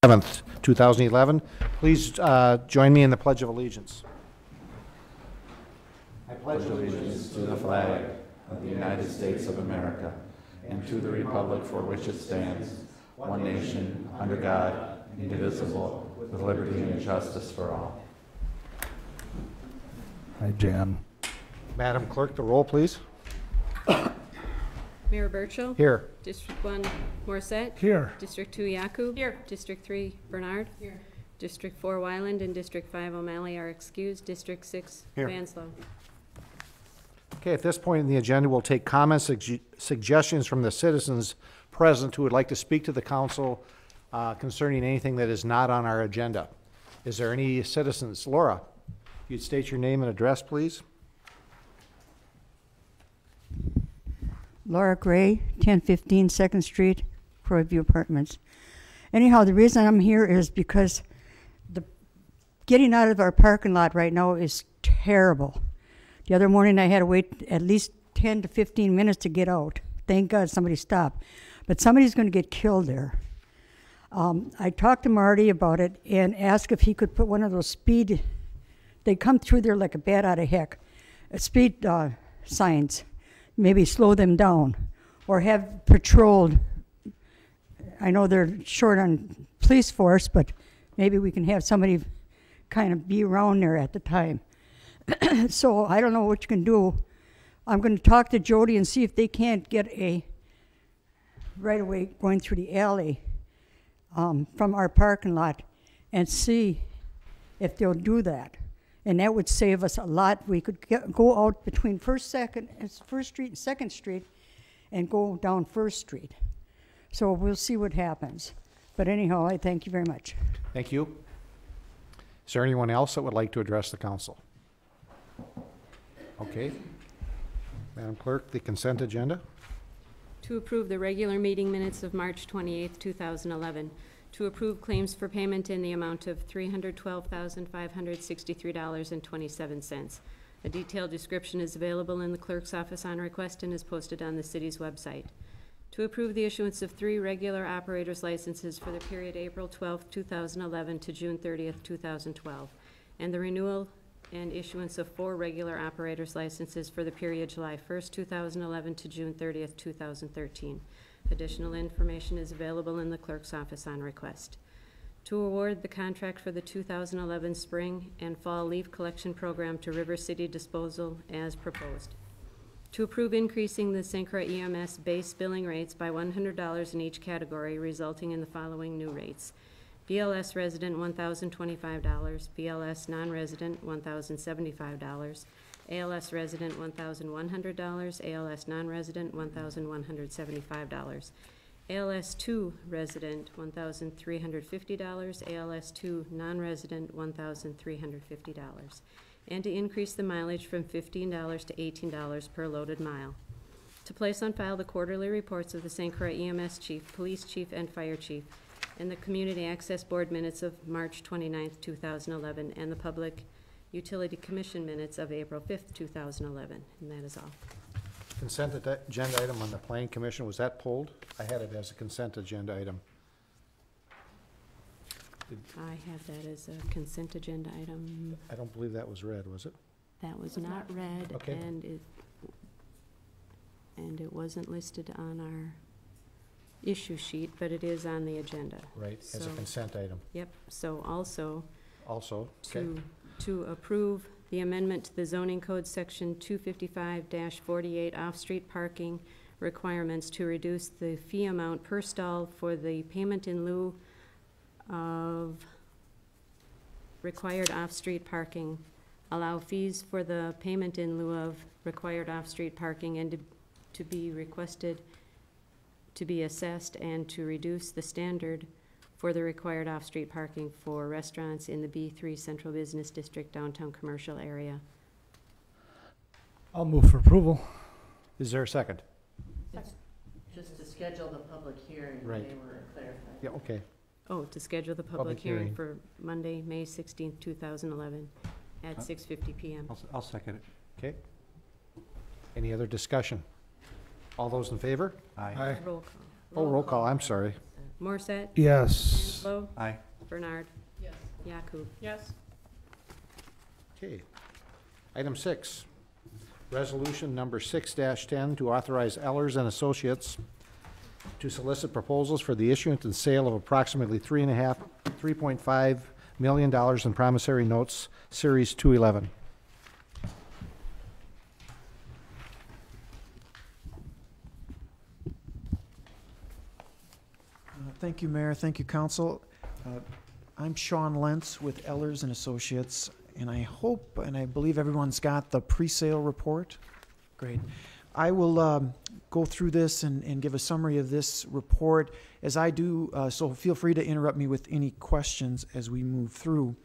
7th, 2011. Please join me in the Pledge of Allegiance. I pledge allegiance to the flag of the United States of America and to the republic for which it stands, one nation, under God, indivisible, with liberty and justice for all. Hi, Jan. Madam Clerk, the roll, please. Mayor Burchill. Here. District 1, Morissette. Here. District 2, Yakub. Here. District 3, Bernard. Here. District 4, Wyland, and District 5, O'Malley are excused. District 6, Here. Vanslow. Okay, at this point in the agenda, we'll take comments, suggestions from the citizens present who would like to speak to the council concerning anything that is not on our agenda. Is there any citizens? Laura, if you'd state your name and address, please. Laura Gray, 1015 2nd Street, Croydview Apartments. Anyhow, the reason I'm here is because getting out of our parking lot right now is terrible. The other morning I had to wait at least 10 to 15 minutes to get out. Thank God somebody stopped. But somebody's going to get killed there. I talked to Marty about it and asked if he could put one of those speed, they come through there like a bat out of heck, speed signs. Maybe slow them down or have patrolled. I know they're short on police force, but maybe we can have somebody kind of be around there at the time. So I don't know what you can do. I'm going to talk to Jody and see if they can't get a right away going through the alley from our parking lot and see if they'll do that. And that would save us a lot. We could go out between First Street and 2nd Street and go down First Street. So we'll see what happens. But anyhow, I thank you very much. Thank you. Is there anyone else that would like to address the council? Okay. Madam Clerk, the consent agenda. To approve the regular meeting minutes of March 28th, 2011. To approve claims for payment in the amount of $312,563.27. A detailed description is available in the clerk's office on request and is posted on the city's website. To approve the issuance of 3 regular operators licenses for the period April 12th, 2011 to June 30th, 2012, and the renewal and issuance of 4 regular operators licenses for the period July 1st, 2011 to June 30th, 2013. Additional information is available in the clerk's office on request. To award the contract for the 2011 spring and fall leaf collection program to River City Disposal as proposed. To approve increasing the St. Croix EMS base billing rates by $100 in each category, resulting in the following new rates. BLS resident $1,025, BLS non-resident $1,075, ALS resident $1,100, ALS non-resident $1,175, ALS 2 resident $1,350, ALS 2 non-resident $1,350, and to increase the mileage from $15 to $18 per loaded mile. To place on file the quarterly reports of the St. Croix EMS chief, police chief, and fire chief, and the Community Access Board minutes of March 29th, 2011, and the Public Utility Commission minutes of April 5th, 2011. And that is all. Consent agenda item on the Planning Commission, was that pulled? I had it as a consent agenda item. I have that as a consent agenda item. I don't believe that was read, was it? That was not read, okay. and it wasn't listed on our issue sheet, but it is on the agenda. Right, as a consent item. Yep, so also okay. to approve the amendment to the zoning code section 255-48 off-street parking requirements to reduce the fee amount per stall for the payment in lieu of required off-street parking, allow fees for the payment in lieu of required off-street parking and to be requested to be assessed, and to reduce the standard for the required off-street parking for restaurants in the B3 Central Business District downtown commercial area. I'll move for approval. Is there a second? It's just to schedule the public hearing. Right. They were clarified. Yeah, okay. Oh, to schedule the public hearing for Monday, May 16th, 2011 at 6:50 p.m. I'll second it. Okay. Any other discussion? All those in favor? Aye. Roll call. Oh, roll call, I'm sorry. Morset? Yes. Anslo? Aye. Bernard? Yes. Yaku? Yes. Okay. Item 6, resolution number 6-10 to authorize Ellers and Associates to solicit proposals for the issuance and sale of approximately $3.5 million in promissory notes, Series 211. Thank you, Mayor. Thank you, Council. I'm Sean Lentz with Ellers and Associates, and I hope and I believe everyone's got the pre-sale report. Great. I will go through this and give a summary of this report as I do, so feel free to interrupt me with any questions as we move through.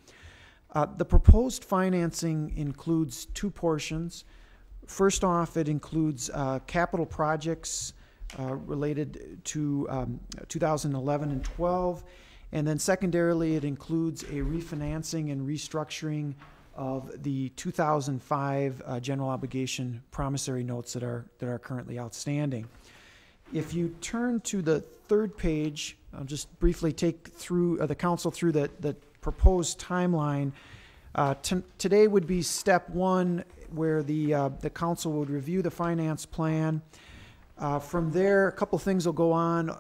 The proposed financing includes two portions. First off, it includes capital projects related to 2011 and 12. And then secondarily, it includes a refinancing and restructuring of the 2005 general obligation promissory notes that are currently outstanding. If you turn to the third page, I'll just briefly take through the council through the proposed timeline. Today would be step one, where the council would review the finance plan. From there, a couple things will go on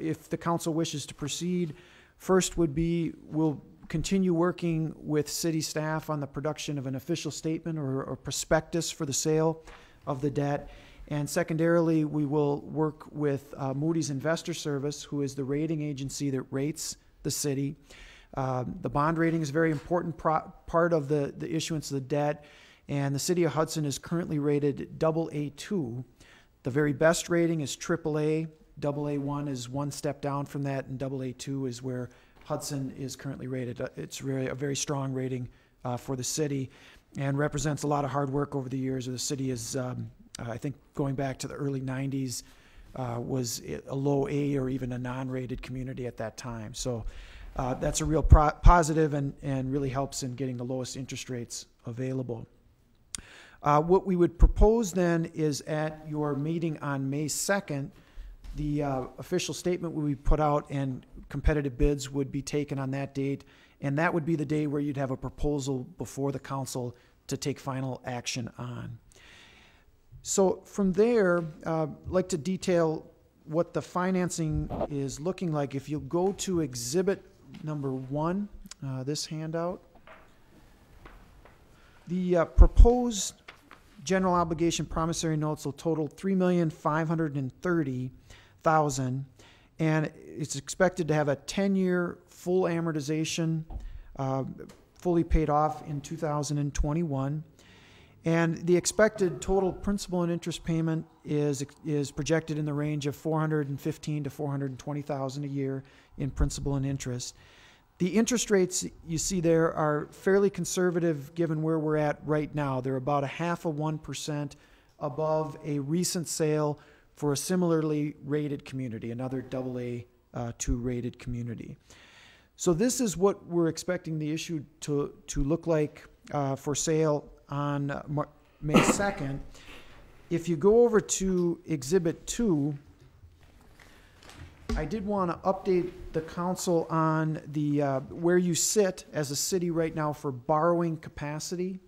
if the council wishes to proceed. First would be we'll continue working with city staff on the production of an official statement or prospectus for the sale of the debt. And secondarily, we will work with Moody's Investor Service, who is the rating agency that rates the city. The bond rating is a very important part of the issuance of the debt, and the city of Hudson is currently rated AA2. The very best rating is AAA. AA1 is one step down from that, and AA2 is where Hudson is currently rated. It's really a very strong rating for the city and represents a lot of hard work over the years. The city is, I think, going back to the early 90s, was a low A or even a non-rated community at that time. So that's a real positive and really helps in getting the lowest interest rates available. What we would propose then is at your meeting on May 2nd, the official statement will be put out and competitive bids would be taken on that date. And that would be the day where you'd have a proposal before the council to take final action on. So from there, I'd like to detail what the financing is looking like. If you go to exhibit number 1, this handout, the proposed general obligation promissory notes will total $3,530,000, and it's expected to have a 10-year full amortization, fully paid off in 2021. And the expected total principal and interest payment is projected in the range of $415,000 to $420,000 a year in principal and interest. The interest rates you see there are fairly conservative given where we're at right now. They're about 0.5% above a recent sale for a similarly rated community, another AA2 rated community. So this is what we're expecting the issue to look like for sale on May 2nd. If you go over to Exhibit 2, I did want to update the council on the where you sit as a city right now for borrowing capacity.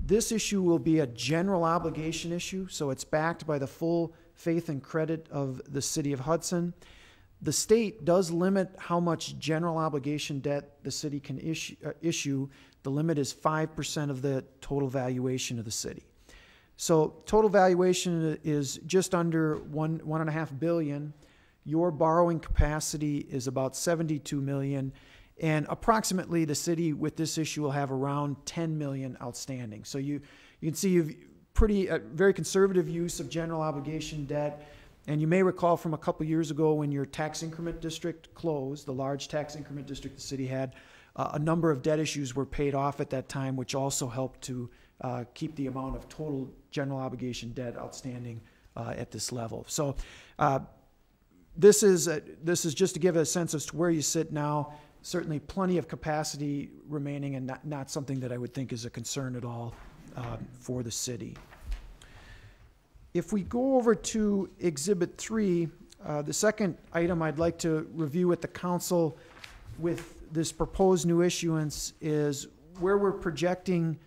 This issue will be a general obligation issue, so it's backed by the full faith and credit of the city of Hudson. The state does limit how much general obligation debt the city can issue. The limit is 5% of the total valuation of the city. So total valuation is just under $1.5 billion. Your borrowing capacity is about 72 million, and approximately the city with this issue will have around 10 million outstanding. So you can see you've very conservative use of general obligation debt. And you may recall from a couple years ago when your tax increment district closed, the large tax increment district the city had, a number of debt issues were paid off at that time, which also helped to keep the amount of total general obligation debt outstanding at this level. So this is just to give a sense as to where you sit now. Certainly plenty of capacity remaining, and not something that I would think is a concern at all for the city. If we go over to Exhibit 3, The second item I'd like to review with the council with this proposed new issuance is where we're projecting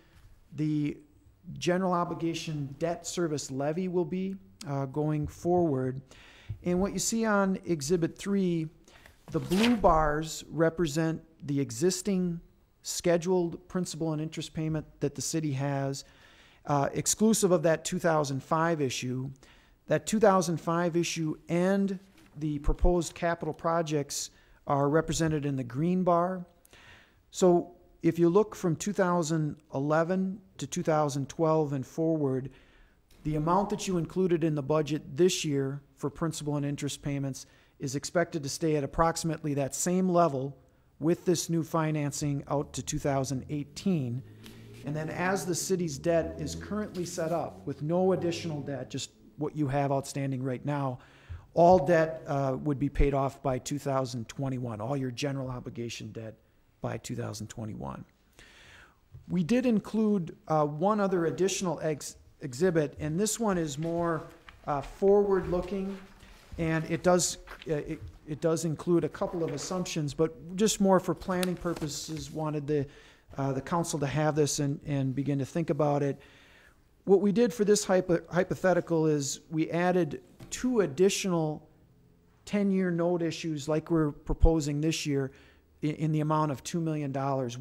the general obligation debt service levy will be going forward. And what you see on Exhibit 3, the blue bars represent the existing scheduled principal and interest payment that the city has, exclusive of that 2005 issue. That 2005 issue and the proposed capital projects are represented in the green bar. So if you look from 2011 to 2012 and forward, the amount that you included in the budget this year for principal and interest payments is expected to stay at approximately that same level with this new financing out to 2018. And then as the city's debt is currently set up with no additional debt, just what you have outstanding right now, all debt would be paid off by 2021, all your general obligation debt by 2021. We did include one other additional exhibit, and this one is more forward-looking, and it does include a couple of assumptions, but just more for planning purposes, wanted the council to have this and begin to think about it. What we did for this hypothetical is we added 2 additional 10-year note issues like we're proposing this year in the amount of $2 million,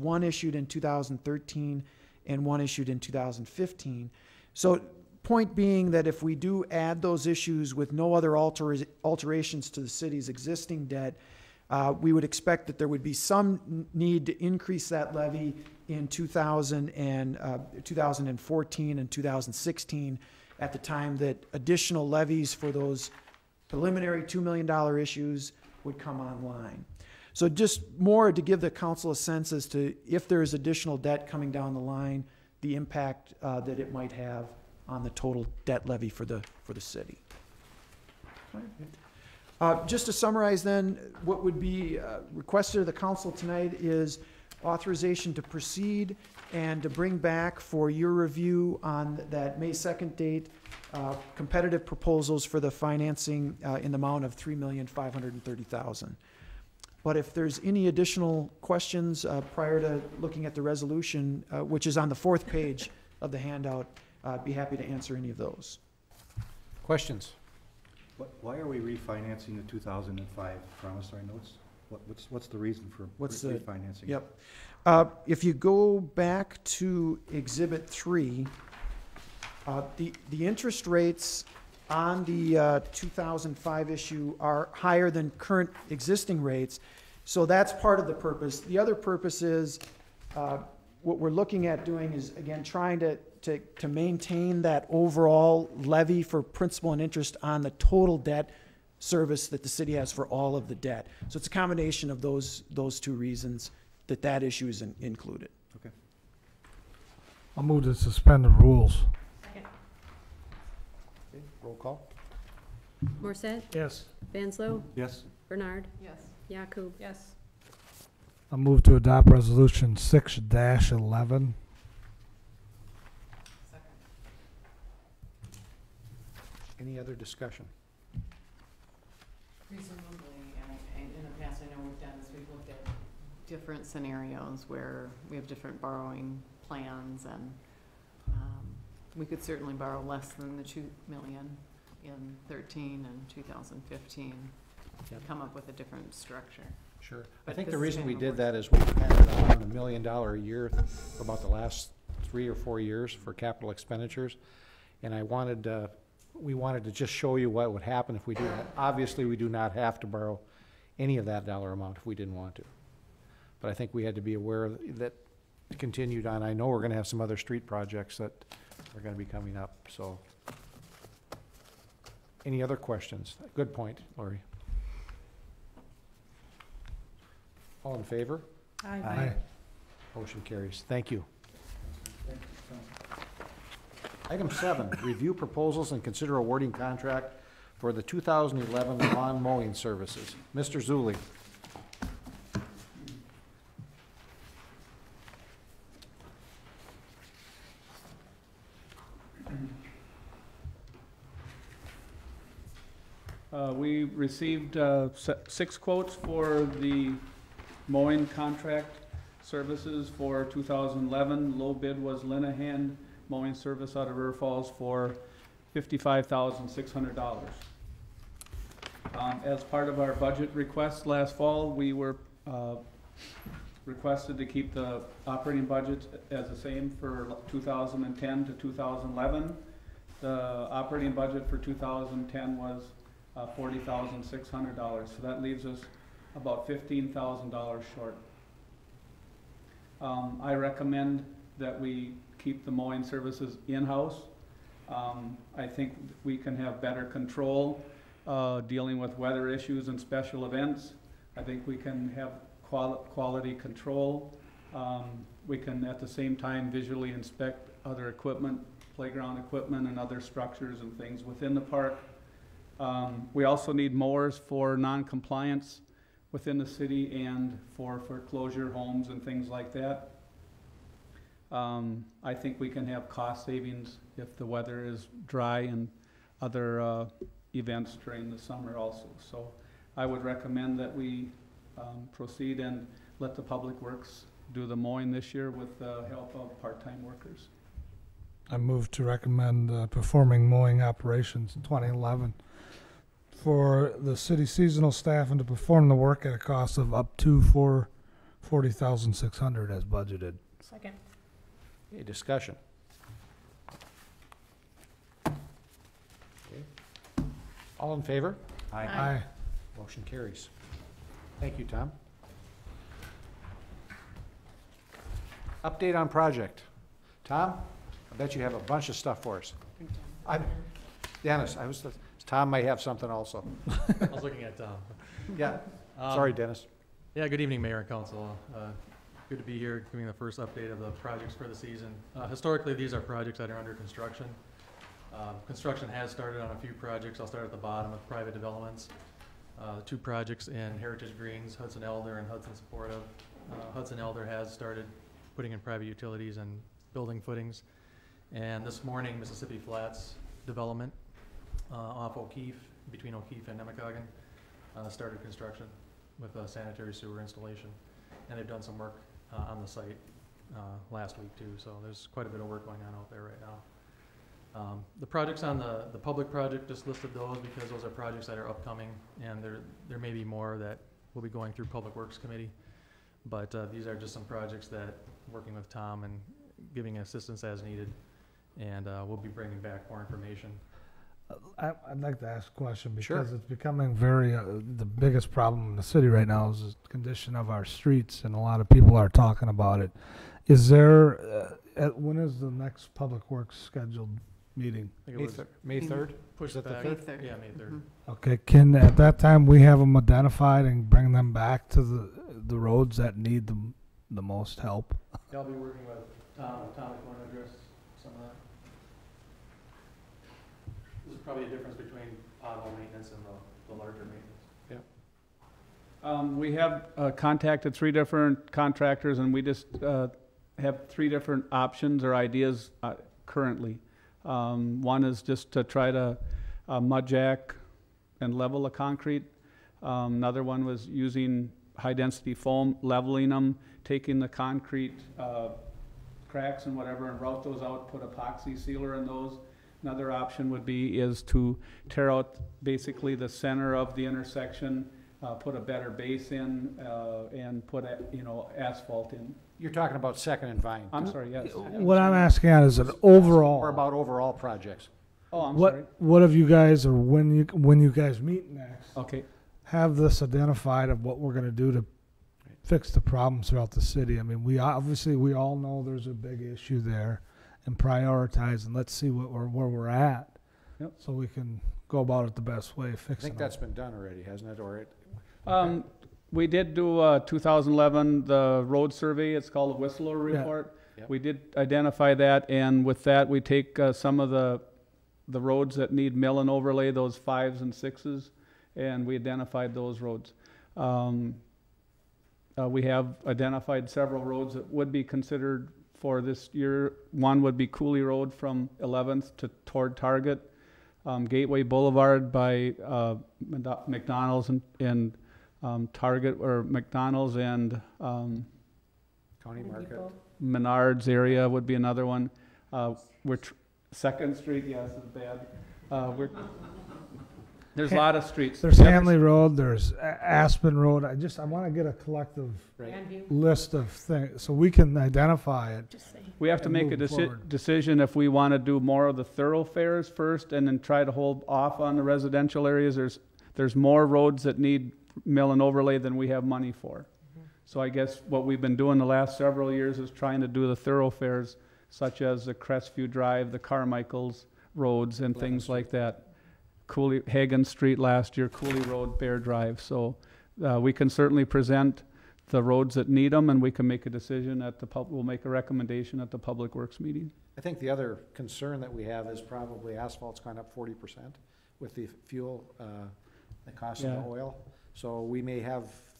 one issued in 2013 and one issued in 2015. So point being that if we do add those issues with no other alterations to the city's existing debt, we would expect that there would be some need to increase that levy in 2014 and 2016 at the time that additional levies for those preliminary $2 million issues would come online. So just more to give the council a sense as to if there is additional debt coming down the line, the impact that it might have on the total debt levy for the city. Just to summarize then, what would be requested of the council tonight is authorization to proceed and to bring back for your review on that May 2nd date competitive proposals for the financing in the amount of $3,530,000. But if there's any additional questions prior to looking at the resolution, which is on the 4th page of the handout, I'd be happy to answer any of those. Questions? Why are we refinancing the 2005 promissory notes? What's the reason for refinancing? Yep. If you go back to Exhibit 3, the interest rates on the 2005 issue are higher than current existing rates, so that's part of the purpose. The other purpose is what we're looking at doing is, again, trying to maintain that overall levy for principal and interest on the total debt service that the city has for all of the debt. So it's a combination of those 2 reasons that issue is included. Okay. I'll move to suspend the rules. Okay, roll call. Morset? Yes. Vanslo? Yes. Bernard? Yes. Yakub? Yes. I'll move to adopt resolution 6-11. Any other discussion? Presumably, and in the past, I know we've done this, we've looked at different scenarios where we have different borrowing plans, and we could certainly borrow less than the $2 million in 13 and 2015 to Yep. come up with a different structure. Sure. I But think this the is reason we kind of did that is we added on $1 million a year for about the last 3 or 4 years for capital expenditures. And we wanted to just show you what would happen if we do that. Obviously, we do not have to borrow any of that dollar amount if we didn't want to. But I think we had to be aware that continued on. I know we're gonna have some other street projects that are gonna be coming up, so. Any other questions? Good point, Lori. All in favor? Aye. Motion carries. Thank you. Item 7, review proposals and consider awarding contract for the 2011 lawn mowing services. Mr. Zulli. We received 6 quotes for the mowing contract services for 2011. Low bid was Linehan Mowing Service out of River Falls for $55,600. As part of our budget request last fall, we were requested to keep the operating budget as the same for 2010 to 2011. The operating budget for 2010 was $40,600, so that leaves us about $15,000 short. I recommend that we keep the mowing services in-house. I think we can have better control dealing with weather issues and special events. I think we can have quality control. We can at the same time visually inspect other equipment, playground equipment and other structures and things within the park. We also need mowers for non-compliance within the city and for foreclosure homes and things like that. I think we can have cost savings if the weather is dry and other events during the summer also. So I would recommend that we proceed and let the Public Works do the mowing this year with the help of part-time workers. I move to recommend performing mowing operations in 2011 for the city seasonal staff and to perform the work at a cost of up to $40,600 as budgeted. Second. Okay, discussion. Okay. All in favor? Aye. Motion carries. Thank you, Tom. Update on project. Tom, I bet you have a bunch of stuff for us. Dennis, Tom may have something also. I was looking at Tom. Yeah, sorry, Dennis. Yeah, good evening, Mayor and Council. Good to be here giving the first update of the projects for the season. Historically, these are projects that are under construction. Construction has started on a few projects. I'll start at the bottom with private developments. 2 projects in Heritage Greens, Hudson Elder and Hudson Supportive. Hudson Elder has started putting in private utilities and building footings. And this morning, Mississippi Flats development off O'Keefe, between O'Keefe and Nemacoggin, started construction with a sanitary sewer installation. And they've done some work on the site last week too, so there's quite a bit of work going on out there right now. The projects on the public project, just listed those because those are projects that are upcoming, and there may be more that will be going through Public Works Committee. But these are just some projects that, working with Tom and giving assistance as needed, and we'll be bringing back more information. I'd like to ask a question Sure. because it's becoming very, the biggest problem in the city right now is the condition of our streets, and a lot of people are talking about it. Is there, when is the next Public Works scheduled meeting? I think it was May 3rd? pushed Is that the back. May 3rd. Yeah, May 3rd. Okay, can, at that time, we have them identified and bring them back to the roads that need the most help? Yeah, I'll be working with Tom. Tom, if you want to address some of that. There's probably a difference between pothole maintenance and the larger maintenance. We have contacted 3 different contractors, and we just have 3 different options or ideas currently. One is just to try to mud jack and level the concrete. Another one was using high-density foam, leveling them, taking the concrete cracks and whatever and route those out, put epoxy sealer in those. Another option would be is to tear out basically the center of the intersection, put a better base in, and put asphalt in. You're talking about Second and Vine. I'm sorry, yes. What I'm asking at is an overall. Or about overall projects. Oh, I'm sorry. What have you guys, or when you guys meet next, Okay. have this identified of what we're gonna do to fix the problems throughout the city? I mean, we all know there's a big issue there, and prioritize, and let's see where we're at. Yep. So we can go about it the best way, I fixing think it. that's been done already, hasn't it? We did do 2011, the road survey. It's called the Whistler Report. Yep. We did identify that, and with that, we take some of the roads that need mill and overlay, those 5s and 6s, and we identified those roads. We have identified several roads that would be considered for this year. One would be Cooley Road from 11th toward Target. Gateway Boulevard by McDonald's and Target, or McDonald's and County Market. Menards area would be another one. Second Street, yes, is bad. There's a lot of streets. There's Hanley Road, there's Aspen Road. I want to get a collective list of things so we can identify it. We have to and make a move forward. decision if we want to do more of the thoroughfares first and then try to hold off on the residential areas. There's more roads that need mill and overlay than we have money for. So I guess what we've been doing the last several years is trying to do the thoroughfares, such as the Crestview Drive, the Carmichael's roads, and things like that. Hagan Street last year, Cooley Road, Bear Drive. So we can certainly present the roads that need them, and we can make a decision at we'll make a recommendation at the Public Works meeting. I think the other concern that we have is probably asphalt's gone up 40% with the fuel, the cost of the oil. So we may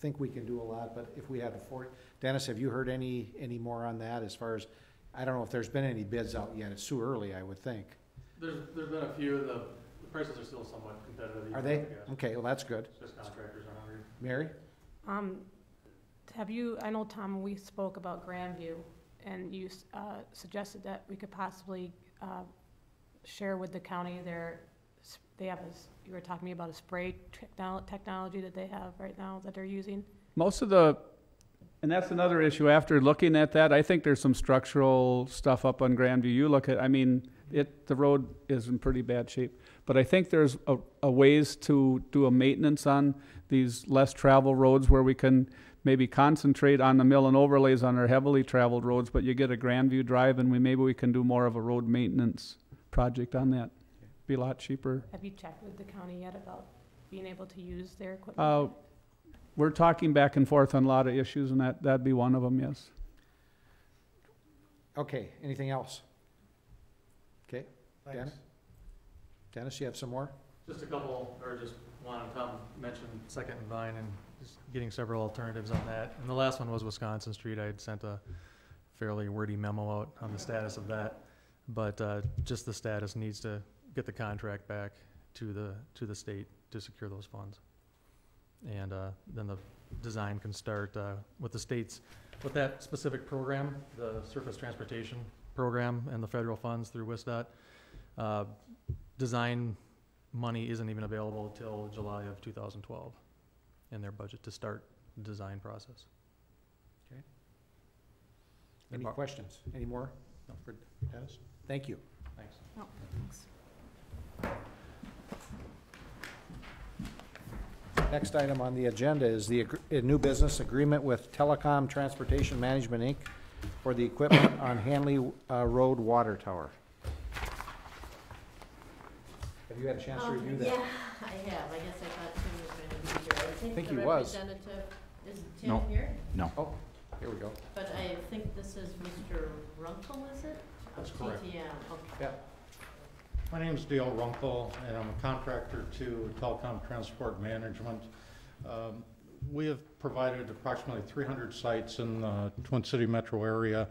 think we can do a lot, but if we had to afford, Dennis, have you heard any more on that as far as, I don't know if there's been any bids out yet. It's too early, I would think. There's been a few. The prices are still somewhat competitive. Are they? Okay, well, that's good. Just contractors are hungry. Mary? I know, Tom, we spoke about Grandview, and you suggested that we could possibly share with the county you were talking to me about a spray technology that they have right now that they're using. And that's another issue. After looking at that, I think there's some structural stuff up on Grandview. You look at, the road is in pretty bad shape. But I think there's a ways to do a maintenance on these less traveled roads where we can maybe concentrate on the mill and overlays on our heavily traveled roads, but you get a Grandview Drive and maybe we can do more of a road maintenance project on that. Be a lot cheaper. Have you checked with the county yet about being able to use their equipment? We're talking back and forth on a lot of issues, and that'd be one of them, yes. Okay, anything else? Okay, Thanks. Dennis, you have some more? Just a couple, or just one. Tom mentioned Second and Vine and just getting several alternatives on that. And the last one was Wisconsin Street. I had sent a fairly wordy memo out on the status of that, but just the status needs to get the contract back to the state to secure those funds. And then the design can start with the states, with that specific program, the Surface Transportation Program and the federal funds through WSDOT. Design money isn't even available until July of 2012 in their budget to start the design process. Okay. Any questions? Any more? No, for Dennis? Thank you. Thanks. No, thanks. Next item on the agenda is the new business agreement with Telecom Transportation Management, Inc. for the equipment on Hanley Road Water Tower. Have you had a chance to review that? Yeah, I have. I guess I thought Tim was going to be here. I think he the was. representative, is Tim No. here? No. Oh, here we go. But I think this is Mr. Runkle, is it? That's correct. TTM, okay. Yeah. My name is Dale Runkle, and I'm a contractor to Telecom Transport Management. We have provided approximately 300 sites in the Twin City metro area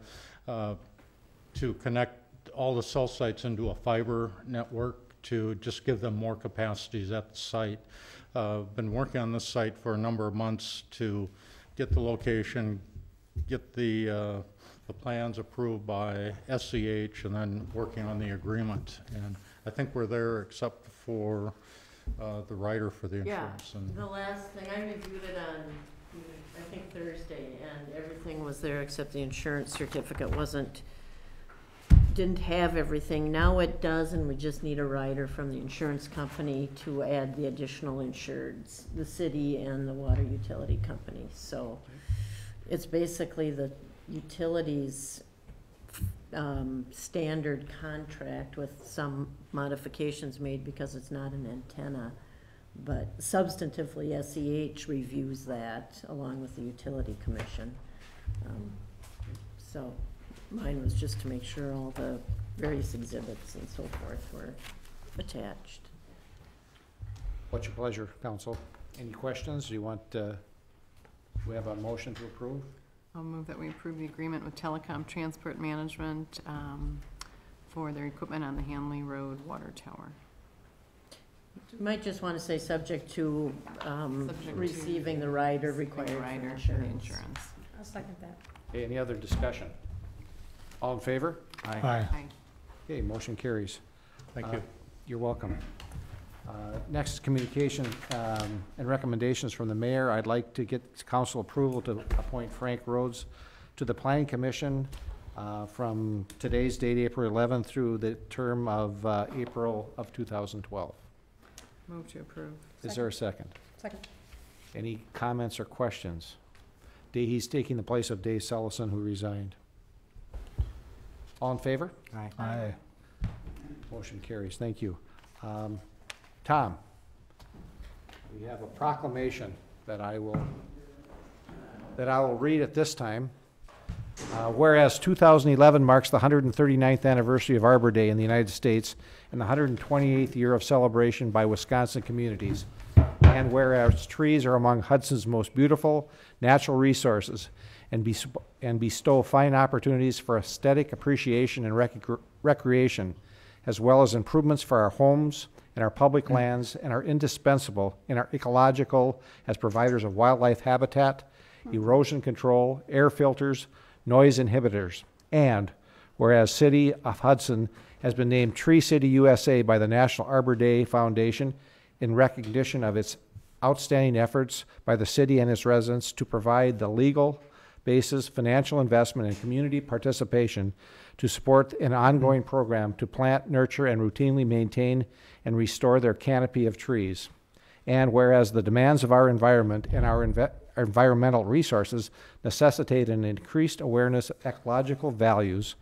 to connect all the cell sites into a fiber network to just give them more capacities at the site. Been working on this site for a number of months to get the location, get the plans approved by SCH, and then working on the agreement. And I think we're there except for the writer for the insurance. Yeah, the last thing, I reviewed it on, I think Thursday, and everything was there except the insurance certificate didn't have everything. Now it does, and we just need a writer from the insurance company to add the additional insureds, the city and the water utility company. So it's basically the utilities standard contract with some modifications made because it's not an antenna. But substantively, SEH reviews that along with the utility commission. So mine was just to make sure all the various exhibits and so forth were attached. What's your pleasure, council? Any questions? Do you want, we have a motion to approve? I'll move that we approve the agreement with Telecom Transport Management for their equipment on the Hanley Road Water Tower. You might just want to say subject to Subject to receiving the rider required for rider for the insurance. insurance. I'll second that. Okay, any other discussion? All in favor? Aye. Aye. Okay, motion carries. Thank you. You're welcome. Next is communication and recommendations from the mayor. I'd like to get council approval to appoint Frank Rhodes to the Planning Commission from today's date, April 11th, through the term of April of 2012. Move to approve. Is there a second? Second. Any comments or questions? He's taking the place of Dave Sellison, who resigned. All in favor? Aye. Aye. Motion carries. Thank you. Tom, we have a proclamation that I will read at this time. Whereas 2011 marks the 139th anniversary of Arbor Day in the United States and the 128th year of celebration by Wisconsin communities. And whereas trees are among Hudson's most beautiful natural resources and bestow fine opportunities for aesthetic appreciation and recreation, as well as improvements for our homes and our public lands, and are indispensable in our ecological as providers of wildlife habitat, erosion control, air filters, noise inhibitors. And whereas City of Hudson has been named Tree City USA by the National Arbor Day Foundation in recognition of its outstanding efforts by the city and its residents to provide the legal basis, financial investment, and community participation to support an ongoing program to plant, nurture, and routinely maintain and restore their canopy of trees. And whereas the demands of our environment and our environmental resources necessitate an increased awareness of ecological values,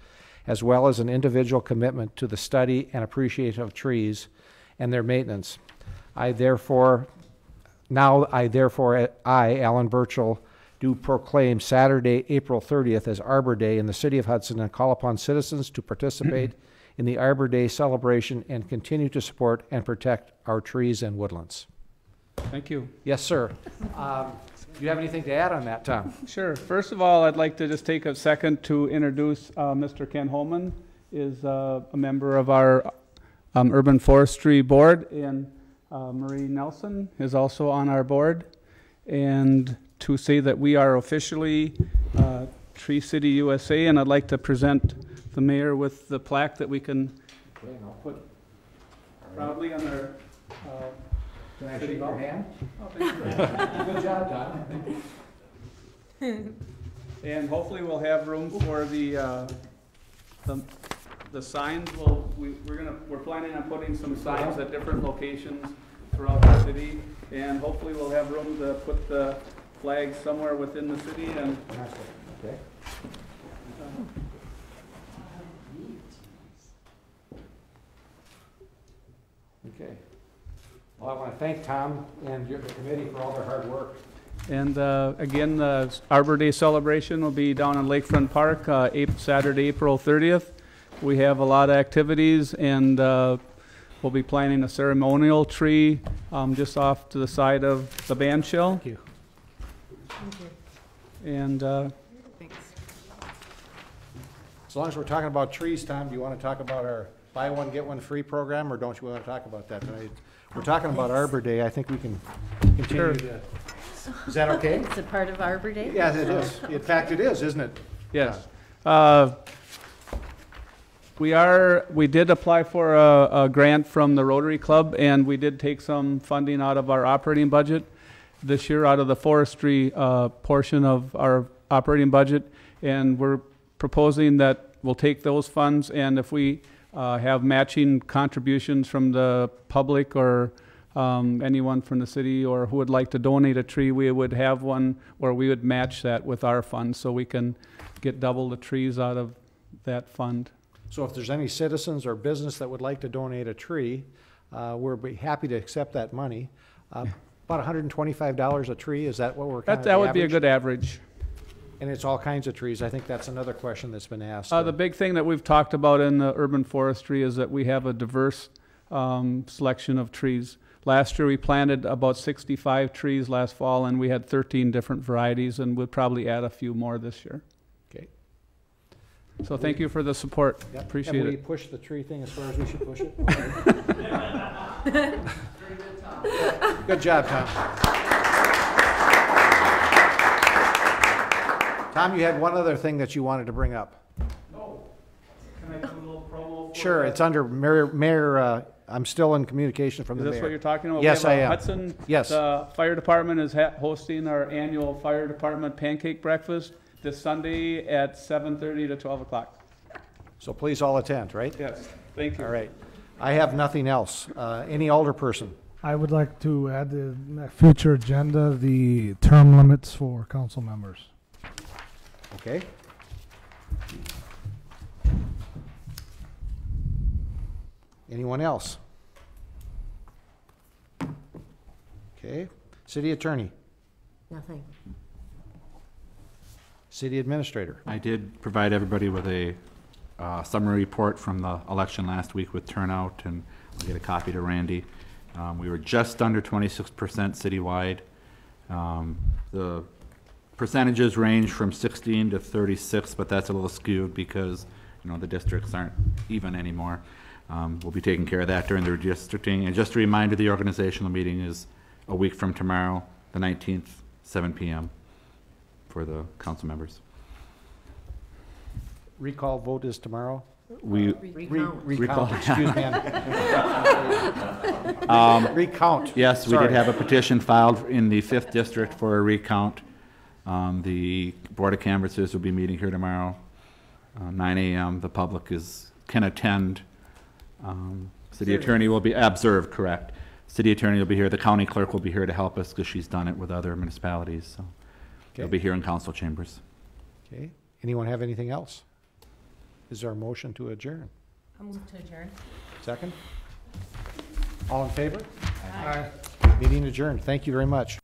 as well as an individual commitment to the study and appreciation of trees and their maintenance. I, Alan Burchell, do proclaim Saturday, April 30th as Arbor Day in the City of Hudson and call upon citizens to participate in the Arbor Day celebration and continue to support and protect our trees and woodlands. Thank you. Yes, sir. Do you have anything to add on that, Tom? Sure. First of all, I'd like to just take a second to introduce Mr. Ken Holman, is a member of our Urban Forestry Board, and Marie Nelson is also on our board. And to say that we are officially Tree City USA, and I'd like to present the mayor with the plaque that we can put proudly on our Can I shake your hand? Oh, thank you. Good job, Tom. And hopefully we'll have room for the signs. We're planning on putting some signs at different locations throughout the city, and hopefully we'll have room to put the flags somewhere within the city. And okay. Okay. Well, I want to thank Tom and the committee for all their hard work. And again, the Arbor Day celebration will be down in Lakefront Park, Saturday, April 30th. We have a lot of activities, and we'll be planting a ceremonial tree just off to the side of the band shell. Thank you. Thank you. And Thanks. As long as we're talking about trees, Tom, do you want to talk about our buy one, get one free program, or don't you want to talk about that tonight? We're talking about Arbor Day. I think we can continue to. Is that okay? Is it part of Arbor Day? Yes, it is. In fact, it is, isn't it? yes. We did apply for a grant from the Rotary Club, and we did take some funding out of our operating budget this year, out of the forestry portion of our operating budget, and we're proposing that we'll take those funds, and if we have matching contributions from the public or anyone from the city or who would like to donate a tree, we would have one where we would match that with our funds, so we can get double the trees out of that fund. So if there's any citizens or business that would like to donate a tree, we'll be happy to accept that money. About $125 a tree, is that what we're kind of That would be a average? good average. And it's all kinds of trees. I think that's another question that's been asked. The big thing that we've talked about in the urban forestry is that we have a diverse selection of trees. Last year we planted about 65 trees last fall, and we had 13 different varieties, and we'll probably add a few more this year. Okay. So thank you for the support. Yep. Appreciate Have we it. pushed the tree thing as far as we should push it? Good job, Tom. Tom, you had one other thing that you wanted to bring up. Oh, can I do a little promo? Sure, it's under Mayor, I'm still in communication from the Is mayor. this what you're talking about? Yes, We have, I am. Hudson, Yes. the fire department is hosting our annual fire department pancake breakfast this Sunday at 7:30 to 12 o'clock. So please all attend, right? Yes, thank you. All right. I have nothing else. Any alderperson? I would like to add to the future agenda the term limits for council members. Okay. Anyone else? Okay. City attorney, Nothing. city administrator. I did provide everybody with a summary report from the election last week with turnout, and I'll get a copy to Randy. We were just under 26% citywide. The percentages range from 16 to 36, but that's a little skewed because, you know, the districts aren't even anymore. We'll be taking care of that during the redistricting. And just a reminder, the organizational meeting is a week from tomorrow, the 19th, 7 p.m. for the council members. Recall vote is tomorrow? We Recount. Recount, excuse me. Recount. Yes, we Sorry. did have a petition filed in the 5th district for a recount. The Board of Canvassers will be meeting here tomorrow, 9 a.m. The public can attend. City attorney will be observed, correct. City attorney will be here. The county clerk will be here to help us because she's done it with other municipalities. So they'll be here in council chambers. Okay. Anyone have anything else? Is there a motion to adjourn? I'll move to adjourn. Second? All in favor? Aye. Meeting adjourned. Thank you very much.